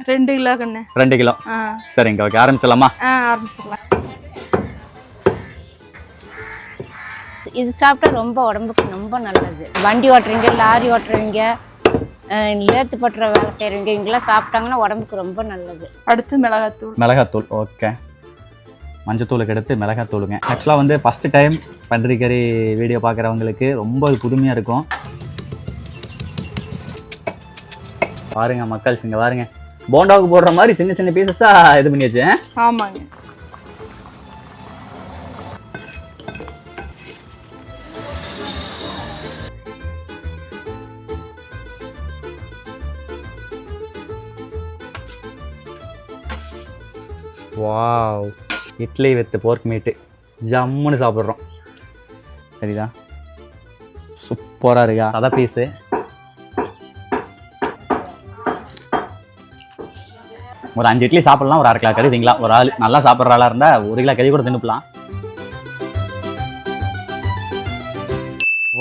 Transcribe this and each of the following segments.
2 kilo கண்ணு. 2 kilo. சரிங்க, okay, ஆரம்பிச்சிடலாமா? ஆரம்பிச்சிடலாம். இது சாப்பிட்டா ரொம்ப உடம்புக்கு ரொம்ப நல்லது. வண்டி ஓட்டுறீங்க, லாரி ஓட்டுறவங்க, லேத்து பட்டுற வேலை செய்கிறவங்க இங்கெல்லாம் சாப்பிட்டாங்கன்னா உடம்புக்கு ரொம்ப நல்லது. அடுத்து மிளகாத்தூள். மிளகாத்தூள், ஓகே. மஞ்சத்தூளுக்கு எடுத்து மிளகாத்தூளுங்க. ஆக்சுவலாக வந்து ஃபஸ்ட்டு டைம் பன்றி கறி வீடியோ பார்க்குறவங்களுக்கு ரொம்ப புதுமையாக இருக்கும். பாருங்க மக்கள்ஸ், இங்கே பாருங்க, போண்டாவுக்கு போடுற மாதிரி சின்ன சின்ன பீசஸாக இது பண்ணியாச்சு. ஆமாங்க. வாவ், இட்லி வித் போர்க் மீட்டு ஜம்முன்னு சாப்பிட்றோம். சரிதா, சூப்பராக இருக்கா சதை பீஸு. ஒரு 5 இட்லி சாப்பிட்லாம், ஒரு 1/2 கிலோ கறி திங்கலாம். ஒரு ஆள் நல்லா சாப்பிட்ற ஆளாக இருந்தால் 1 கிலோ கறி கூட தின்னுப்பலாம்.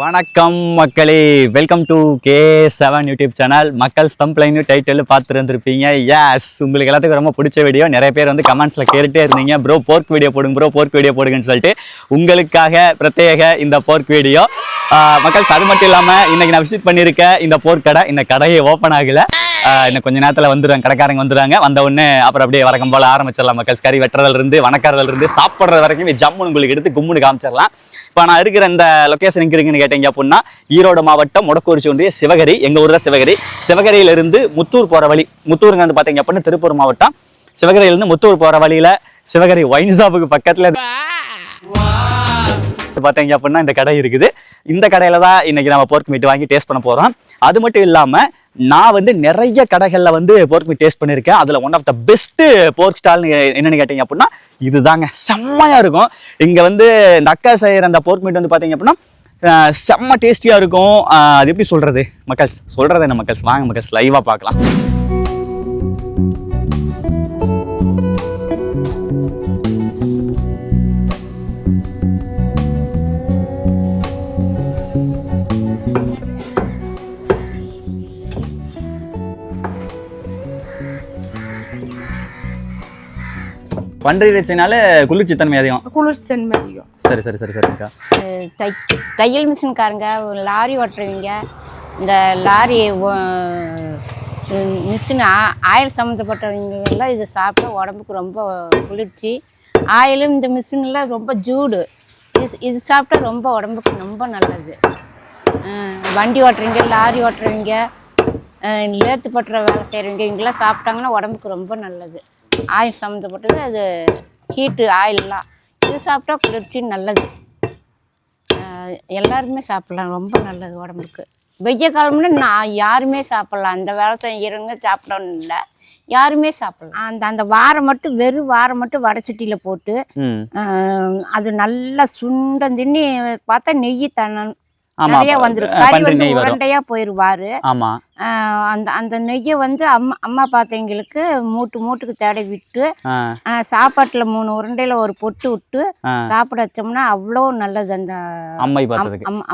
வணக்கம் மக்களே, welcome to K7 YouTube channel. மக்கள் தம்ப்லைன் டைட்டில் பார்த்துருந்துருப்பீங்க. எஸ், உங்களுக்கு எல்லாத்துக்கும் ரொம்ப பிடிச்ச வீடியோ. நிறைய பேர் வந்து கமெண்ட்ஸில் கேட்டுகிட்டே இருந்தீங்க, ப்ரோ போர்க் வீடியோ போடுங்க, ப்ரோ போர்க் வீடியோ போடுங்கன்னு சொல்லிட்டு. உங்களுக்காக பிரத்யேக இந்த போர்க் வீடியோ. மக்கள்ஸ், அது மட்டும் இல்லாமல் இன்றைக்கி நான் விசிட் பண்ணியிருக்கேன் இந்த போர்க் கடை. இந்த கடையை ஓப்பன் ஆகலை, இன்னும் கொஞ்சம் நேரத்தில் வந்துடுவாங்க, கடைக்காரங்க வந்துடுவாங்க. வந்த உடனே அப்புறம் அப்படியே வழக்கம் போல் ஆரம்பிச்சிடலாம் மக்கள்ஸ். கறி வெட்டுறதுலேருந்து வணக்கறதுலேருந்து சாப்பிட்றது வரைக்கும் ஜம்முன்னு உங்களுக்கு எடுத்து கும்முன்னு காமிச்சிடலாம். இப்போ நான் இருக்கிற இந்த லொக்கேஷன் எங்கே இருக்குன்னு கேட்டீங்க அப்படின்னா, ஈரோடு மாவட்டம் மொடக்கூரிச்சி ஒன்றிய சிவகிரி. எங்கள் ஊர் தான் சிவகிரி. சிவகிரியிலிருந்து முத்தூர் போகிற வழி, முத்தூருங்க வந்து பார்த்தீங்க அப்படின்னா திருப்பூர் மாவட்டம். சிவகிரியிலேருந்து முத்தூர் போகிற வழியில் சிவகிரி ஒயின் ஷாப்புக்கு பக்கத்தில் பார்த்தீங்க அப்படின்னா இந்த கடை இருக்குது. இந்த கடையில தான் இன்னைக்கு நம்ம போர்க் மீட் வாங்கி டேஸ்ட் பண்ண போறோம். அது மட்டும் இல்லாம நான் வந்து நிறைய கடைகள்ல வந்து போர்க் மீட் டேஸ்ட் பண்ணியிருக்கேன். அதுல ஒன் ஆஃப் த பெஸ்ட் போர்க் ஸ்டால் என்னன்னு கேட்டீங்க அப்படின்னா இதுதாங்க. செம்மையா இருக்கும். இங்க வந்து இந்த அக்கா செய்யற அந்த போர்க் மீட் வந்து பாத்தீங்க அப்படின்னா செம்ம டேஸ்டியா இருக்கும். அது எப்படி சொல்றது மக்கள்ஸ், சொல்றது என்ன மக்கள்ஸ், வாங்க மக்கள்ஸ் லைவா பார்க்கலாம். பன்றி இறைச்சினால குளிர்ச்சி தன்மை அதிகம். குளிர்ச்சி தன்மை அதிகம். சரி சரி சரி சரிங்கக்கா. தையல் மிஷின்காரங்க, லாரி ஓட்டுறவங்க, இந்த லாரி மிஷின் ஆயில் சம்மந்தப்பட்டவங்க எல்லாம் இதை சாப்பிட்டா உடம்புக்கு ரொம்ப குளிர்ச்சி. ஆயிலும் இந்த மிஷின்லாம் ரொம்ப ஜூடு. இது சாப்பிட்டா ரொம்ப உடம்புக்கு ரொம்ப நல்லது. வண்டி ஓட்டுறவங்க, லாரி ஓட்டுறவங்க, லேத்து பட்டுற வேலை செய்கிறவங்க இங்கெல்லாம் சாப்பிட்டாங்கன்னா உடம்புக்கு ரொம்ப நல்லது. ஆயில் சம்மந்தப்பட்டது, அது ஹீட்டு ஆயிலெலாம். இது சாப்பிட்டா குளிர்ச்சி நல்லது. எல்லாருமே சாப்பிட்லாம், ரொம்ப நல்லது உடம்புக்கு. வெய்ய காலம்னா நான் யாருமே சாப்பிட்லாம். அந்த வேலை செய்கிறவங்க சாப்பிடணும் இல்லை, யாருமே சாப்பிடலாம். அந்த வாரம் மட்டும், வெறும் வாரம் மட்டும் வடை சட்டியில் போட்டு அது நல்லா சுண்டம் தின்னி பார்த்தா நெய் நிறைய வந்துடும். கறி வந்து உருண்டையா போயிருவாரு. அந்த நெய்யை வந்து அம்மா பார்த்தவங்களுக்கு மூட்டுக்கு தடை விட்டு சாப்பாட்டுல 3 உருண்டையில ஒரு பொட்டு விட்டு சாப்பிட வச்சோம்னா அவ்வளோ நல்லது. அந்த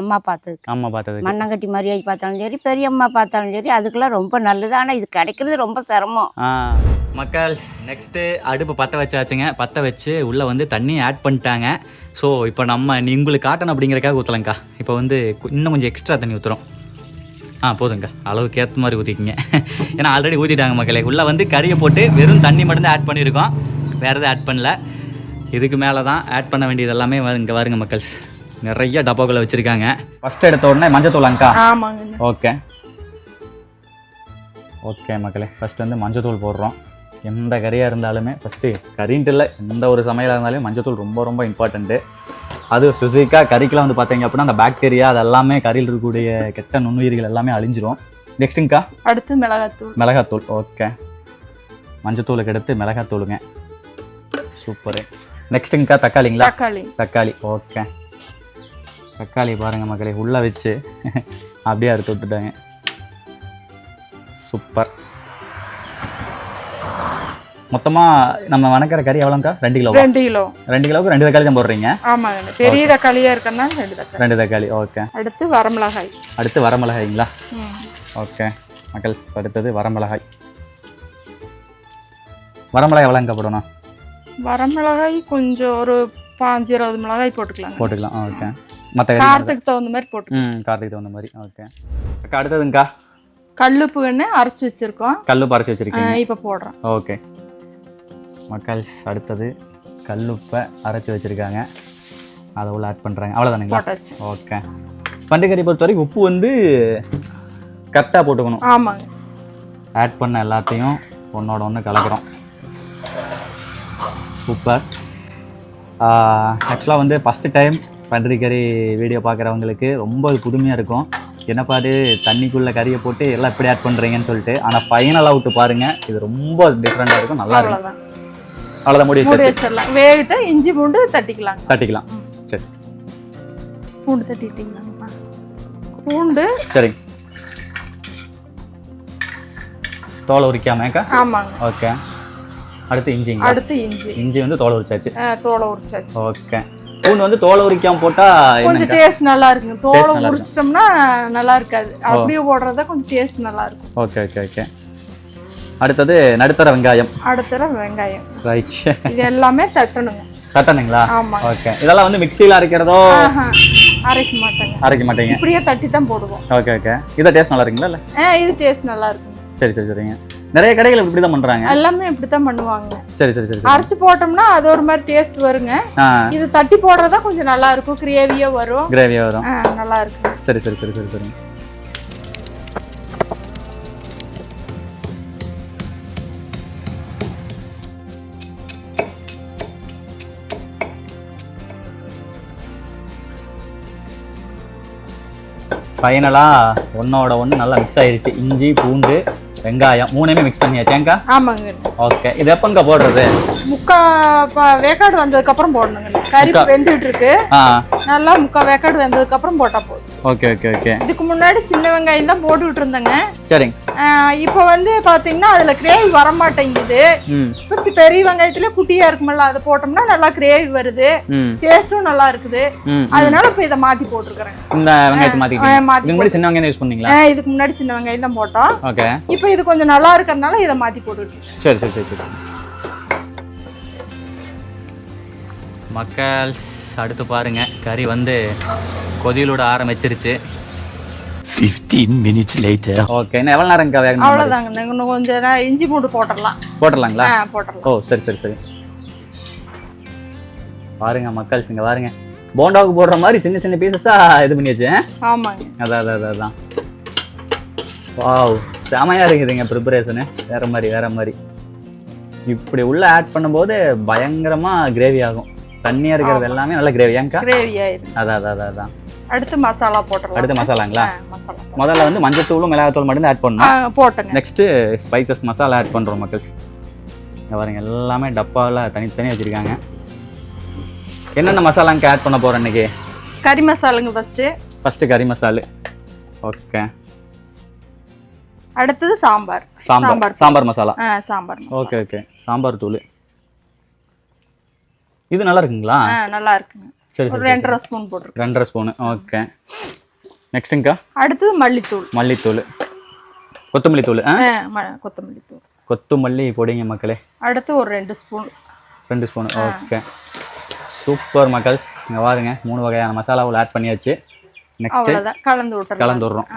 அம்மா பார்த்ததுக்கு மண்ணங்கட்டி மரியாதை பார்த்தாலும் சரி, பெரிய அம்மா பார்த்தாலும் சரி, அதுக்கெல்லாம் ரொம்ப நல்லது. ஆனா இது கிடைக்கிறது ரொம்ப சிரமம். மக்கள், நெக்ஸ்ட்டு அடுப்பு பற்ற வச்சாச்சுங்க. பற்ற வச்சு உள்ளே வந்து தண்ணி ஆட் பண்ணிட்டாங்க. ஸோ இப்போ நம்ம உங்களுக்கு காட்டணும் அப்படிங்கிறக்காக ஊற்றலங்க்கா. இப்போ வந்து இன்னும் கொஞ்சம் எக்ஸ்ட்ரா தண்ணி ஊற்றுறோம். போதுங்க, அளவுக்கு ஏற்ற மாதிரி ஊற்றிக்கிங்க. ஏன்னா ஆல்ரெடி ஊற்றிட்டாங்க மக்களே. உள்ளே வந்து கறியை போட்டு வெறும் தண்ணி மட்டும்தான் ஆட் பண்ணியிருக்கோம், வேறு எதுவும் ஆட் பண்ணல. இதுக்கு மேலே தான் ஆட் பண்ண வேண்டியது எல்லாமே இங்கே வருங்க மக்கள். நிறைய டப்பாக்களை வச்சுருக்காங்க. ஃபஸ்ட்டு எடுத்த உடனே மஞ்சத்தூளாங்க்கா? ஓகே ஓகே மக்களே, ஃபஸ்ட்டு வந்து மஞ்சத்தூள் போடுறோம். எந்த கறியாக இருந்தாலுமே ஃபஸ்ட்டு கறின்ட்டு இல்லை, எந்த ஒரு சமையலாக இருந்தாலும் மஞ்சத்தூள் ரொம்ப ரொம்ப இம்பார்ட்டண்ட்டு. அது ஸ்பெசிஃபிக்காக கறிக்கெலாம் வந்து பார்த்தீங்க அப்படின்னா அந்த பாக்டீரியா அது எல்லாமே கறியில் இருக்கக்கூடிய கெட்ட நுண்ணுயிர்கள் எல்லாமே அழிஞ்சிரும். நெக்ஸ்ட்டுங்கக்கா? அடுத்து மிளகாத்தூள். ஓகே, மஞ்சத்தூளுக்கு எடுத்து மிளகாத்தூளுங்க. சூப்பரு. நெக்ஸ்ட்டுங்கக்கா? தக்காளிங்களா? தக்காளி. ஓகே, தக்காளி பாருங்கள் மக்களே, உள்ளே வச்சு அப்படியே அறுத்து விட்டுட்டாங்க. சூப்பர். மொத்தமாக நம்ம வணக்கிற கறி எவ்வளோங்கக்கா? 2 கிலோ. 2 கிலோவுக்கு 2 தக்காளி தான் போடுறீங்க? ஆமாங்க, பெரிய தக்காளியாக இருக்குன்னா 2 தக்காளி. ஓகே. அடுத்து வரமிளகாய்ங்களா? ஓகே மக்கள்ஸ், அடுத்தது வரமிளகாய். வரமிளகாய் எவ்வளோங்க போடணும்? வரமிளகாய் கொஞ்சம் ஒரு 5-20 மிளகாய் போட்டுக்கலாம். ஓகே. மற்ற காரத்துக்கு தகுந்த மாதிரி போட்டுக்கலாம். காரத்துக்கு தகுந்த மாதிரி. ஓகே அக்கா, அடுத்ததுங்கக்கா கல்லுப்பு எண்ணெய் அரைச்சி வச்சிருக்கோம். கல்லுப்பு அரைச்சி வச்சிருக்கீங்க. இப்போ போடுறோம். ஓகே மக்கள், அடுத்தது கல்லுப்பை அரைச்சி வச்சிருக்காங்க, அதை உள்ள ஆட் பண்ணுறாங்க. அவ்வளோதானுங்களா? போட்டாச்சு. ஓகே. பண்டிகறி பொறுத்த வரைக்கும் உப்பு வந்து கரெக்டாக போட்டுக்கணும். ஆமாங்க. ஆட் பண்ண எல்லாத்தையும் ஒன்றோட ஒன்று கலக்கிறோம். சூப்பர். ஆக்சுவலாக வந்து ஃபஸ்ட்டு டைம் பண்டிகறி வீடியோ பார்க்குறவங்களுக்கு ரொம்ப புதுமையாக இருக்கும். என்னப்பா அது தண்ணிக்குள்ளே கறியை போட்டு எல்லாம் எப்படி ஆட் பண்ணுறீங்கன்னு சொல்லிட்டு. ஆனால் ஃபைனலாக விட்டு பாருங்கள், இது ரொம்ப டிஃப்ரெண்ட்டாக இருக்கும், நல்லா இருக்கும். அவ்வளோதான், மூடி வச்சிடலாம். வேகிட்ட இஞ்சி பூண்டு தட்டிக்கலாம். சரி, பூண்டு தட்டிட்டீங்களா? பூண்டு சரி. தோலை உரிக்காமக்கா? ஆமாங்க. ஓகே. அடுத்து இஞ்சி வந்து தோலை உரிச்சாச்சு. ஓகே. பூண்டு வந்து தோலை உரிக்காம போட்டா கொஞ்சம் டேஸ்ட் நல்லா இருக்குங்க. தோலை உரிச்சிட்டோம்னா நல்லா இருக்காது, அப்படியே போடுறதா கொஞ்சம் டேஸ்ட் நல்லா இருக்கும். ஓகே. அடுத்தது நடுத்தர வெங்காயம். ரைட். இது எல்லாமே தட்டணுங்களா? ஆமா. ஓகே. இதெல்லாம் வந்து மிக்ஸில அரைக்கிறதோ? அரைக்க மாட்டேங்க. இப்படியே தட்டி தான் போடுவோம். ஓகே. இது டேஸ்ட் நல்லா இருக்குங்களா? இல்ல இது டேஸ்ட் நல்லா இருக்கும். சரிங்க. நிறைய கடைகள் இப்படி தான் பண்றாங்க. எல்லாமே இப்படி தான் பண்ணுவாங்க. சரி. அரைச்சு போட்டோம்னா அது ஒரு மாதிரி டேஸ்ட் வருங்க. இது தட்டி போடுறதா கொஞ்சம் நல்லா இருக்கும், கிரேவியா வரும். நல்லா இருக்கும். சரி. ஃபைனலாக ஒன்றோட ஒன்று நல்லா மிக்ஸ் ஆயிடுச்சு. இஞ்சி பூண்டு வெங்காயம் மூணுமே மிக்ஸ் பண்ணியாச்சேங்கா? ஆமாங்க. ஓகே. இது எப்பங்க போடுறது? வேக்காடு வந்ததுக்கு அப்புறம் போடணுங்க. கறி வெந்துட்டு இருக்கு, நல்லா வேக்காடு வந்ததுக்கு அப்புறம் போட்டா போதும். ஓகே. இதுக்கு முன்னாடி சின்ன வெங்காயம் தான் போட்டுக்கிட்டு இருந்தேங்க. சரிங்க. இப்போ வந்து பாத்தீங்கன்னா அதுல கிரேவி வர மாட்டேங்குது. கொஞ்சம் பெரிய வெங்காயத்துல குட்டியா இருக்குமல்ல, அதை போட்டோம்னா நல்லா கிரேவி வருது, டேஸ்டும் நல்லா இருக்குது. அதனால இப்ப இதை மாத்தி போட்டுருக்கேன். இந்த வெங்காயத்தை மாத்தி சின்ன வெங்காயம் யூஸ் பண்ணீங்களா? இதுக்கு முன்னாடி சின்ன வெங்காயம் தான் போட்டோம். ஓகே. இப்போ இது கொஞ்சம் நல்லா இருக்கறனால இதை மாத்தி போட்டுருக்கேன். சரி. மக்கள், அடுத்து பாருங்க, கறி வந்து கொதியலோட ஆரம்பிச்சிருச்சு. 15 minutes later. ஓகே. இன்னும் எவ்வளவு நேரம்க்கா வேகணும்? அவ்வளவுதாங்க. இன்னும் கொஞ்சம் இஞ்சி பூண்டு போட்டுடலாங்களா? போட்டுடலாம். ஓ சரி. பாருங்க மக்கள், இங்க பாருங்க, போண்டாவுக்கு போடுற மாதிரி சின்ன சின்ன பீசஸா இது பண்ணியாச்சு. ஆமாங்க. அதான். வாவ், செமையா இருக்குதுங்க ப்ரிப்பரேஷனு. வேற மாதிரி இப்படி உள்ள ஆட் பண்ணும்போது பயங்கரமா கிரேவி ஆகும். தண்ணியா இருக்கிறது எல்லாமே நல்ல கிரேவியாங்கா? கிரேவி ஆயிடும். அதான். அடுத்து மசாலா போட்டுறலாம். அடுத்து மசாலாங்களா? முதல்ல வந்து மஞ்சத்தூளும் மிளகாத்தூள் மட்டும் ஆட் பண்ணணும். போட்டுங்க. நெக்ஸ்ட் ஸ்பைசஸ் மசாலா ஆட் பண்றோம் மக்கள்ஸ். இங்க பாருங்க, எல்லாமே டப்பாவில் தனித்தனியாக வச்சிருக்காங்க. என்னென்ன மசாலாங்க ஆட் பண்ண போறோம் இன்னைக்கு? கறி மசாலாங்க ஃபர்ஸ்ட் கறி மசாலா. ஓகே. அடுத்தது சாம்பார் மசாலா. ஓகே. சாம்பார் தூள். இது நல்லா இருக்குங்களா? நல்லா இருக்குங்க. சரி. 2.5 ஸ்பூன் போட்டுருக்கேன். 2.5 ஸ்பூன். ஓகே. நெக்ஸ்ட்ங்கா? அடுத்தது மல்லித்தூள். கொத்தமல்லி தூள். கொத்தமல்லி பொடிங்க மக்களே. அடுத்து ஒரு 2 ஸ்பூன். ஓகே. சூப்பர் மக்கள்ஸ், இங்க பாருங்க, 3 வகையான மசாலாவை ஆட் பண்ணியாச்சு. நெக்ஸ்ட் கலந்து விடுறோம்.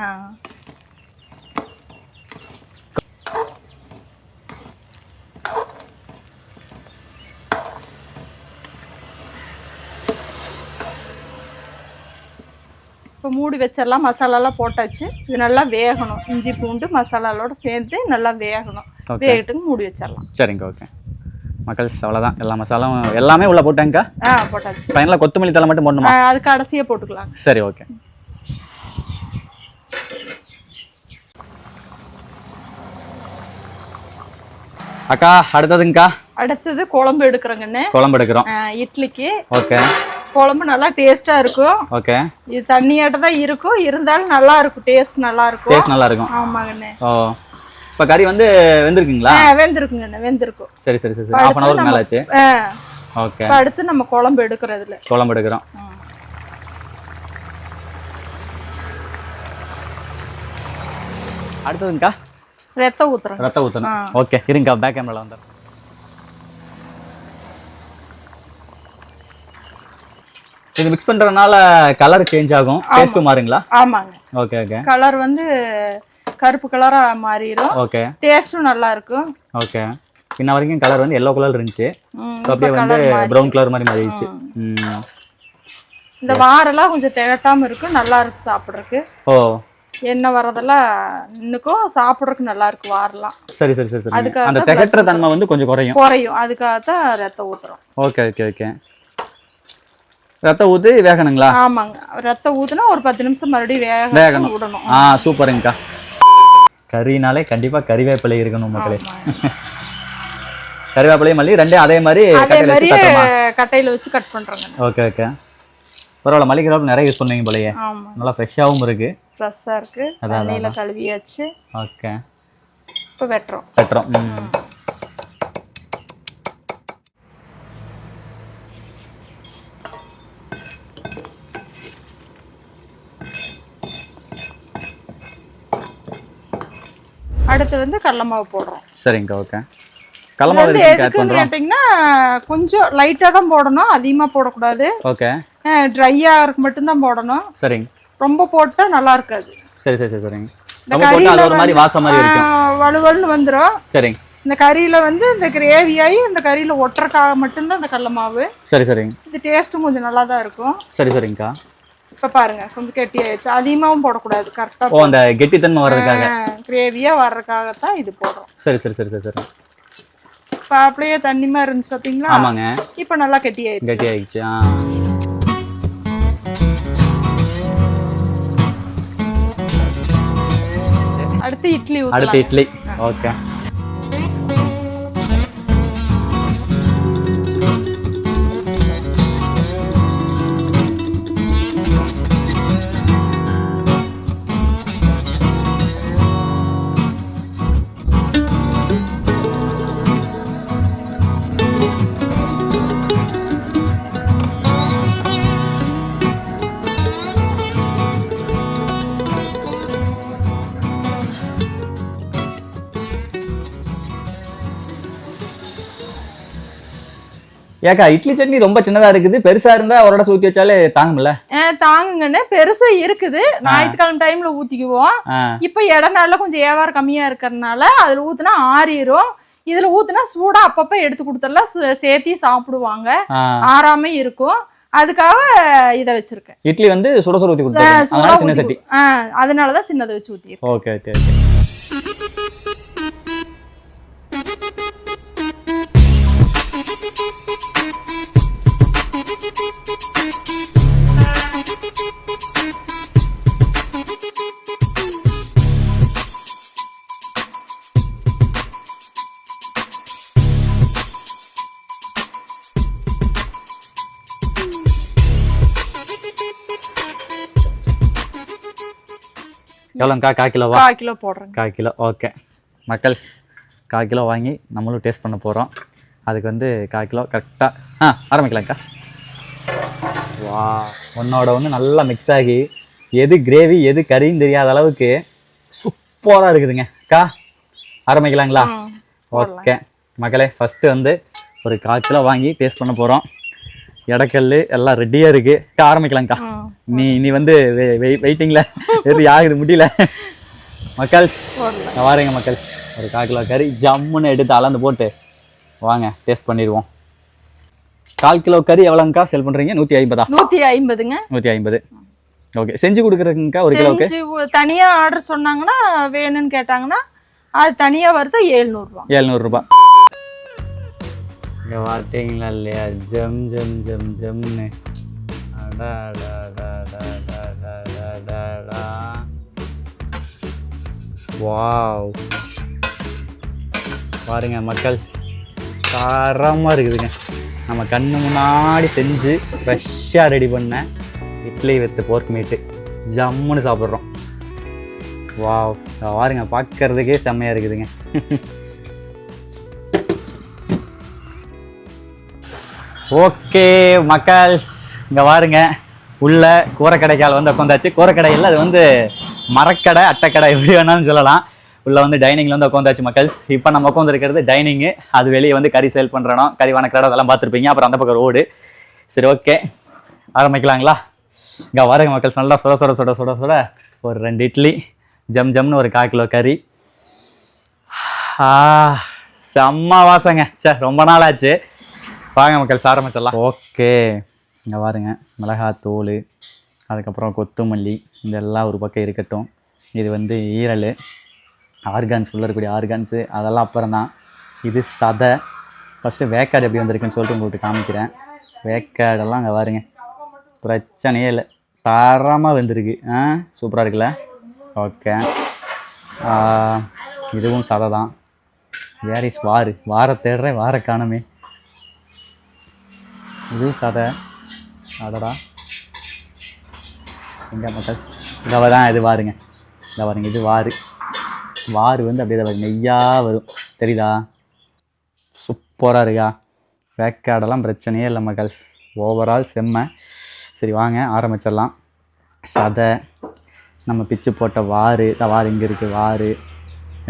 இப்போ மூடி வச்சிடலாம். மசாலாலாம் போட்டாச்சு. இது நல்லா வேகணும். இஞ்சி பூண்டு மசாலாவோட சேர்ந்து நல்லா வேகணும். வேகட்டுங்க, மூடி வச்சிடலாம். சரிங்க. ஓகே மக்கள்ஸ், அவ்வளோதான். எல்லா மசாலாவும் எல்லாமே உள்ள போட்டாங்கக்கா? போட்டாச்சு. ஃபைனலாக கொத்தமல்லி தழை மட்டும் போடணுமா? அது கடைசியாக போட்டுக்கலாம். சரி. ஓகே. அக்கா, அடுத்தது குழம்பு எடுக்கிறோங்கன்னு. இட்லிக்கு. ஓகே. குழம்பு நல்லா டேஸ்டா இருக்கும். ஓகே. இது தண்ணியாட்ட தான் இருக்கும், இருந்தாலும் நல்லா இருக்கும். டேஸ்ட் நல்லா இருக்கும். ஆமாங்கண்ணே. இப்போ கறி வந்து வெந்திருக்குங்களா? வெந்திருக்கும். சரி. ½ hour மேல ஆச்சு. ஓகே. அடுத்து நம்ம குழம்பு எடுக்கிறோம். அடுத்ததுங்கக்கா? ரத்தம் ஊத்தணும். ஓகே. இருங்கக்கா, பேக் கேமரால வந்துடுறேன். இது மிக்ஸ் பண்றதுனால கலர் சேஞ்ச் ஆகும், டேஸ்ட்டும் மாறுங்களா? ஆமாங்க. Okay okay. கலர் வந்து கருப்பு கலரா மாறிடும். ஓகே. டேஸ்ட்டும் நல்லா இருக்கும். ஓகே. இன்ன வரைக்கும் கலர் வந்து எல்லோ கலர் இருந்துச்சு, அப்படியே வந்து ப்ரௌன் கலர் மாதிரி மாறிடுச்சு. இந்த வாரெல்லாம் கொஞ்சம் திகட்டாம இருக்கும், நல்லா இருக்கு சாப்பிட்றதுக்கு. ஓ, எண்ணெய் வரதெல்லாம் இன்னுக்கும் சாப்பிட்றதுக்கு நல்லா இருக்கு வாரெல்லாம். சரி சரி சரி சரி. அந்த திகட்டுற தன்மை வந்து கொஞ்சம் குறையும். அதுக்காக தான் ரத்தம் ஊத்துறோம். Okay okay okay. ரத்தம் ஊற்றி வேகணுங்களா? ஆமாங்க, ரத்தம் ஊத்துனா ஒரு 10 நிமிஷம் மறுபடியும் வேகணும் விடணும். சூப்பருங்கக்கா. கறினாலே கண்டிப்பா கறிவேப்பிலை இருக்கணும் மக்களே. கறிவேப்பிலை மல்லி ரெண்டே அதே மாதிரி கட்டையில வச்சு கட் பண்றாங்க. Okay okay. பரவாயில்ல, மல்லிகை கருவேப்பிலை நிறைய யூஸ் பண்ணுவீங்க போலயே. நல்லா ஃப்ரெஷ்ஷாகவும் இருக்கு. ஃப்ரெஷ்ஷாக இருக்கு. தண்ணியில கழுவியாச்சு. ஓகே. இப்போ வெட்டுறோம். அடுத்து வந்து கடலை மாவு போடுறோம். சரிங்க. ஓகே. கடலை மாவு எதுக்குன்னு கேட்டிங்கன்னா கொஞ்சம் லைட்டாக தான் போடணும், அதிகமாக போடக்கூடாது. ஓகே. ட்ரையாக இருக்கு மட்டும்தான் போடணும். சரிங்க. ரொம்ப போட்டா நல்லா இருக்காது. சரி சரி சரி சரிங்க. ரொம்ப போட்டா அது ஒரு மாதிரி வாசம் மாதிரி இருக்கும், வழுவழுன்னு வந்துடும். சரிங்க. இந்த கறியில வந்து இந்த கிரேவி ஆகி இந்த கறியில ஒட்டுறக்காக மட்டும்தான் இந்த கடலை மாவு. சரி சரிங்க. இது டேஸ்ட்டும் கொஞ்சம் நல்லா தான் இருக்கும். சரி சரிங்கக்கா. இப்போ பாருங்க கொஞ்சம் கெட்டி ஆயிடுச்சு, அதிகமாகவும் போடக்கூடாது, கரெக்டாக. ஓ, அந்த கெட்டித்தன்மை வர்றதுக்காக, கிரேவியா வர்றதுக்காகத்தான் இது போடுறோம். சரி சரி சரி சரி சரி. இப்போ அப்படியே தண்ணி மாதிரி இருந்துச்சு பார்த்தீங்களா? ஆமாங்க. இப்போ நல்லா கெட்டி ஆயிடுச்சு. கெட்டி ஆயிடுச்சு. அடுத்து இட்லி. அடுத்து இட்லி. ஓகே. ஏக்கா, இட்லி சட்னி ரொம்ப சின்னதா இருக்குது, பெருசா இருந்தா ஒரு இடம் ஊத்தி வச்சாலே தாங்கும்ல? தாங்குங்கன்னு பெருசா இருக்குது. ஞாயிற்றுக்கிழமை டைம்ல ஊத்திக்குவோம். இப்ப இடநாள்ல கொஞ்சம் வியாபாரம் கம்மியா இருக்கறதுனால அதுல ஊத்துனா ஆறிரும். இதுல ஊத்துனா சூடா அப்பப்ப எடுத்து கொடுத்தலாம், சேர்த்தி சாப்பிடுவாங்க, ஆறாம இருக்கும். அதுக்காக இத வச்சிருக்கேன். இட்லி வந்து சுட சுட ஊத்தி கொடுத்தா சின்ன சட்டி, அதனாலதான் சின்னதை வச்சு ஊத்தி. Okay okay okay. எவ்வளோங்கக்கா? 1/4 கிலோவா? 1/4 கிலோ போடுறேன். 1/4 கிலோ. ஓகே மக்கள்ஸ், 1/4 கிலோ வாங்கி நம்மளும் டேஸ்ட் பண்ண போகிறோம். அதுக்கு வந்து 1/4 கிலோ கரெக்டாக ஆரம்பிக்கலாம்க்கா. வா, ஒன்னோட ஒன்று நல்லா மிக்ஸ் ஆகி எது கிரேவி எது கறின்னு தெரியாத அளவுக்கு சூப்பராக இருக்குதுங்க அக்கா. ஆரம்பிக்கலாங்களா? ஓகே மக்களே, ஃபஸ்ட்டு வந்து ஒரு 1/4 கிலோ வாங்கி டேஸ்ட் பண்ண போகிறோம். இடக்கல் எல்லாம் ரெடியாக இருக்குது. ஆரம்பிக்கலாங்க்கா. நீ வந்து வெயிட்டிங்கில் எது ஆகுது முடியல. மக்கள்ஸ் வாருங்க மக்கள்ஸ், ஒரு 1/4 கிலோ கறி ஜம்முன்னு எடுத்து அளந்து போட்டு வாங்க டேஸ்ட் பண்ணிடுவோம். 1/4 கிலோ கறி எவ்வளோங்கக்கா சேல் பண்ணுறீங்க? 150. 150ங்க. 150. ஓகே. செஞ்சு கொடுக்குறதுங்கக்கா ஒரு கிலோவுக்கு? தனியாக ஆர்டர் சொன்னாங்கன்னா, வேணும்னு கேட்டாங்கன்னா அது தனியாக வருது 700 ரூபா. 700 ரூபா. இங்கே பார்த்தீங்களா இல்லையா, ஜம் ஜம் ஜம் ஜம்னு. வாவ், பாருங்க மக்கள், தரமாக இருக்குதுங்க. நம்ம கண்ணு முன்னாடி செஞ்சு ஃப்ரெஷ்ஷாக ரெடி பண்ண இட்லி வித் போர்க் மீட்டு ஜம்முன்னு சாப்பிட்றோம். வாவ், பாருங்க பார்க்கறதுக்கே செம்மையாக இருக்குதுங்க. ஓகே மக்கள்ஸ், இங்கே பாருங்க, உள்ள கூரைக்கடைக்கால் வந்து உட்காந்தாச்சு. கூரைக்கடையில் அது வந்து மரக்கடை அட்டைக்கடை எப்படி வேணாலும் சொல்லலாம். உள்ள வந்து டைனிங்கில் வந்து உட்காந்தாச்சு மக்கள்ஸ். இப்போ நம்ம உட்காந்துருக்கிறது டைனிங்கு, அது வெளியே வந்து கறி சேல் பண்ணுறோம், கறி வணக்கிற அதெல்லாம் பார்த்துருப்பீங்க. அப்புறம் அந்த பக்கம் ரோடு. சரி ஓகே, ஆரம்பிக்கலாங்களா? இங்கே வரங்க மக்கள், நல்லா சுட சுட சுட சுட சுட ஒரு 2 இட்லி, ஜம்னு ஒரு 1/4 கிலோ கறி. செம்ம வாசங்க. சே, ரொம்ப நாள் ஆச்சு. வாங்க மக்கள், ஆரம்பிச்சிடலாம். ஓகே, இங்கே பாருங்க, மிளகாத்தூள், அதுக்கப்புறம் கொத்தமல்லி, இதெல்லாம் ஒரு பக்கம் இருக்கட்டும். இது வந்து ஈரல், ஆர்கான்ஸ், உள்ள இருக்கக்கூடிய ஆர்கான்ஸு, அதெல்லாம் அப்புறம் தான். இது சதை. ஃபஸ்ட்டு வேக்காடு எப்படி வந்திருக்குன்னு சொல்லிட்டு உங்களுக்கு காமிக்கிறேன். வேக்காடெல்லாம் அங்கே பாருங்க, பிரச்சனையே இல்லை, தரமாக வெந்திருக்கு. சூப்பராக இருக்குல்ல? ஓகே, இதுவும் சதை தான். வேர் இஸ் வாரை தேடுறேன், வாரை காணுமே. இதுவும் சதை. அதடா எங்கே மக்கள்? இதை தான், இது பாருங்க, இதை பாருங்க, இது வார் வந்து அப்படியே பாருங்க, நெய்யாக வரும், தெரியுதா? சூப்பராக இருக்கா? வேக்காடெல்லாம் பிரச்சனையே இல்லை மக்கள், ஓவரால் செம்ம. சரி வாங்க ஆரம்பிச்சிடலாம். சதை, நம்ம பிச்சு போட்ட வார் இங்கே இருக்குது, வார்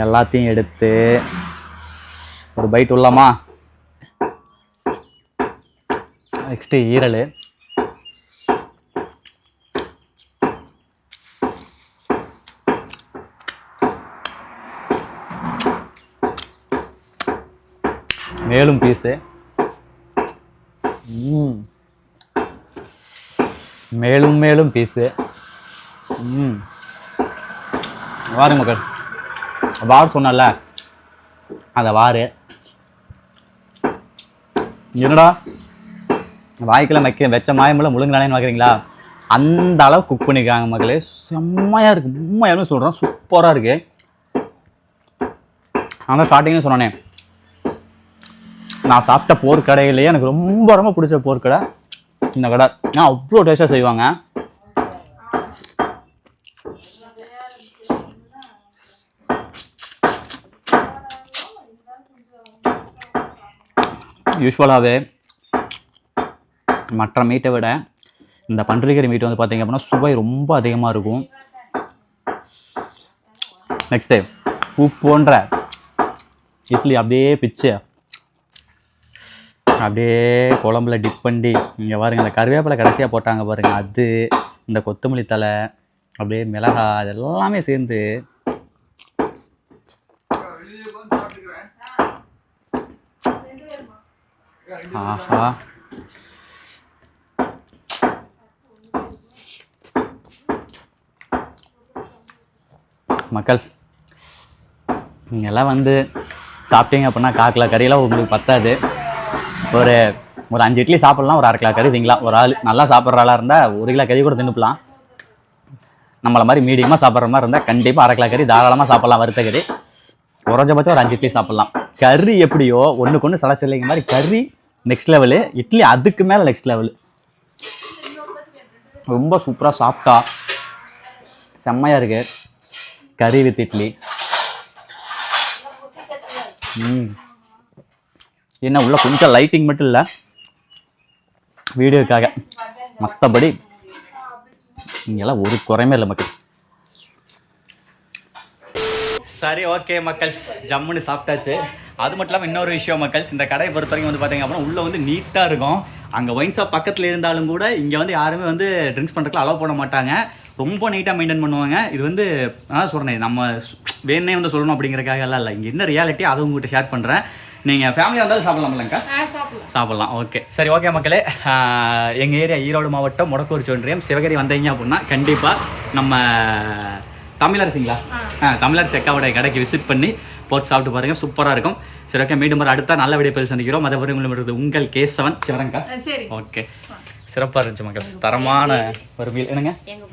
எல்லாத்தையும் எடுத்து ஒரு பைட் உள்ளமா. நெக்ஸ்ட்டு ஈரல். மேலும் பீஸு, மேலும் பீஸு. வாருங்க மக்கள், வார் சொன்னல, அந்த வார் என்னடா வாய்க்கில் வச்ச மாயமெல்லாம் முழுங்கினானேன்னு பார்க்குறீங்களா? அந்த அளவு குக் பண்ணியிருக்காங்க மக்களே. செம்மையாக இருக்குது, உண்மையாலுமே சொல்கிறேன், சூப்பராக இருக்குது. ஆனால் ஸ்டார்டிங்னு சொன்னானே, நான் சாப்பிட்ட போர் கடையிலேயே எனக்கு ரொம்ப ரொம்ப பிடிச்ச போர் கடை இந்த கடை. அவ்வளோ டேஸ்ட்டாக செய்வாங்க. யூஸ்வலாகவே மற்ற மீட்டை விட இந்த பன்றிக்கறி மீட்டு வந்து பார்த்திங்க அப்படின்னா சுவை ரொம்ப அதிகமாக இருக்கும். நெக்ஸ்ட்டு போன்ற இட்லி அப்படியே பிச்சு அப்படியே குழம்புல டிப் பண்ணி, இங்கே பாருங்கள், அந்த கருவேப்பிலை கடைசியாக போட்டாங்க பாருங்கள், அது, இந்த கொத்தமல்லி தலை, அப்படியே மிளகா, அதெல்லாமே சேர்ந்து ஆஹா. மக்கள், இங்கெல்லாம் வந்து சாப்பிட்டீங்க அப்படின்னா 1/4 கிலோ கறியெல்லாம் உங்களுக்கு பத்தாது. ஒரு 5 இட்லி சாப்பிட்லாம், ஒரு 1/2 கிலோ கறி திங்கலாம். ஒரு ஆள் நல்லா சாப்பிட்ற ஆளாக இருந்தால் 1 கிலோ கறி கூட தின்னுப்பலாம். நம்மளை மாதிரி மீடியமாக சாப்பிட்ற மாதிரி இருந்தால் கண்டிப்பாக 1/2 கிலோ கறி தாராளமாக சாப்பிட்லாம். வறுத்த கறி குறைஞ்சபட்சம் ஒரு 5 இட்லி சாப்பிட்லாம். கறி எப்படியோ ஒன்றுக்கு ஒன்று சளைச்சல்லைங்க மாதிரி, கறி நெக்ஸ்ட் லெவலு, இட்லி அதுக்கு மேலே நெக்ஸ்ட் லெவலு. ரொம்ப சூப்பராக சாப்பிட்டா செம்மையாக இருக்குது. கறி வித் இட்லி. என்ன உள்ள கொஞ்சம் லைட்டிங் மட்டும் இல்லை வீடியோக்காக, மற்றபடி இங்கெல்லாம் ஒரு குறையுமே இல்லை மக்கள். சரி, ஓகே மக்கள், ஜம்முன்னு சாப்பிட்டாச்சு. அது மட்டும் இல்லாமல் இன்னொரு விஷயம் மக்கள்ஸ், இந்த கடையை பொறுத்த வரைக்கும் வந்து பார்த்தீங்க அப்படின்னா உள்ளே வந்து நீட்டாக இருக்கும். அங்கே ஒயின் ஷாப் பக்கத்தில் இருந்தாலும் கூட இங்கே வந்து யாருமே வந்து ட்ரிங்க்ஸ் பண்ணுறதுக்கு அலோவ் பண்ண மாட்டாங்க. ரொம்ப நீட்டாக மெயின்டைன் பண்ணுவாங்க. இது வந்து நான் சொல்கிறேன், நம்ம வேணே வந்து சொல்லணும் அப்படிங்கிறக்காக எல்லாம் இல்லை, இங்கே என்ன ரியாலிட்டி அதை உங்கள்கிட்ட ஷேர் பண்ணுறேன். நீங்கள் ஃபேமிலியாக இருந்தாலும் சாப்பிடலாம்லங்கக்கா? சாப்பிட்லாம். ஓகே, சரி, ஓகே மக்களே. எங்கள் ஏரியா ஈரோடு மாவட்டம் மொடக்கூர் ஒன்றியம் சிவகிரி வந்தீங்க அப்படின்னா கண்டிப்பாக நம்ம தமிழரசிங்களா தமிழரசி அக்காவோட கடைக்கு விசிட் பண்ணி போட்டு சாப்பிட்டு பாருங்கள், சூப்பராக இருக்கும். சரி, ஓகே, மீண்டும் ஒரு அடுத்த நல்ல வீடியோ பேர் சந்திக்கிறோம். மற்றபடி உங்களுக்கு உங்கள் கேசவன் சிவரங்கா. ஓகே, சிறப்பாக இருந்துச்சு மக்கள், தரமான ஒரு மீல். என்னங்க உங்கள்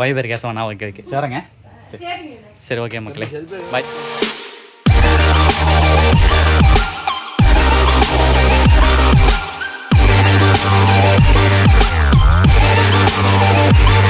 பையன் பேர் கேசவனா? ஓகே ஓகே, சரிங்க. சரி, ஓகே மக்களே, பாய். Oh,